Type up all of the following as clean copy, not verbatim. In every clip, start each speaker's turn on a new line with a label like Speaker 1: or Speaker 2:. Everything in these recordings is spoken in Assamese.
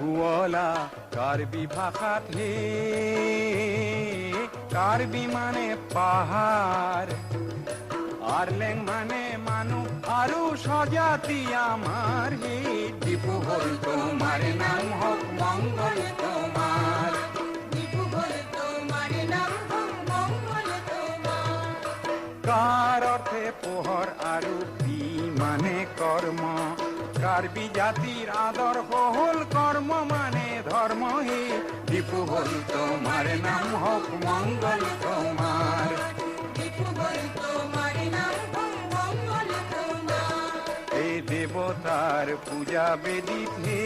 Speaker 1: শুৱলা কাৰ্বি ভাষাত হে কাৰ্বি মানে পাহাৰ আৰলেং মানে মানুহ আৰু স্বজাতি আমাৰ হে ডিপু হ'ল তোমাৰ নাম হওক মংগল তোমাৰ কাৰ অৰ্থে পোহৰ আৰু বি মানে কৰ্ম কাৰ্বি জাতিৰ আদৰ্শ হ'ল কৰ্ম মানে ধৰ্ম হে ডিপু হ'ল তোমাৰ নাম হওক মংগল তোমাৰ এই দেৱতাৰ পূজা বেদীত হে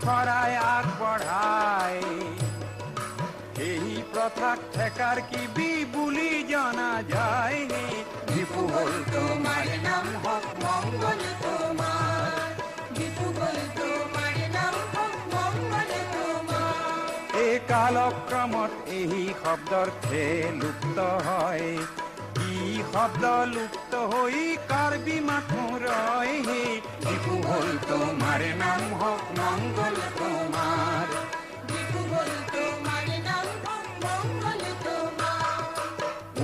Speaker 1: শৰাই আগবঢ়াই এই প্ৰথাক ঠেকাৰ কিবি বুলি জনা যায় ডিপু হ'ল তোমাৰ নাম হওক মংগল তোমাৰ এই কালক্ৰমত এই শব্দৰ লুপ্ত হয় কি শব্দ লুপ্ত হৈ কাৰ্বি মানুহ ৰয় ডিপু হ'ল তোমাৰ নাম হওক মংগল তোমাৰ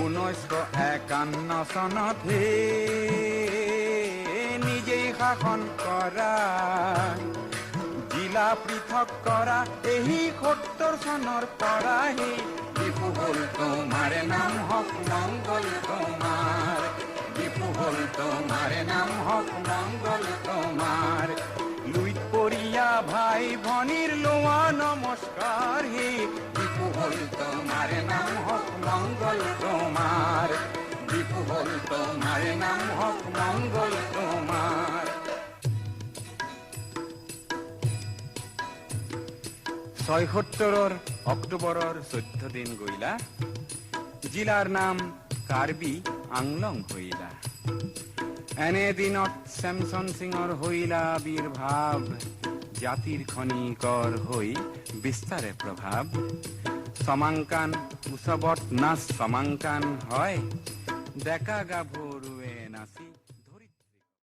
Speaker 1: 1951 চনত নিজেই শাসন কৰা জিলা পৃথক কৰা এই 70 চনৰ পৰা ডিপু হ'ল তোমাৰ নাম হওক মংগল তোমাৰ ডিপু হ'ল তোমাৰ নাম হওক মংগল তোমাৰ লুইত পৰিয়া ভাই ভনীৰ লোৱা নমস্কাৰ ডিপু হ'ল তোমাৰ নাম হওক মংগল তোমাৰ ডিপু হ'ল তোমাৰ নাম হওক মংগল তোমাৰ 76 অক্টোবৰৰ 14 দিন গইলা জিলাৰ নাম কাৰ্বি আংলং হইলা এনে দিনত চেমচন সিঙৰ হইলা আবিৰ্ভাৱ জাতিৰ খনিকৰ হৈ বিস্তাৰে প্ৰভাৱ সমাংকান উৎসৱত নাচ সমাংকান হয় ডেকা গাভৰু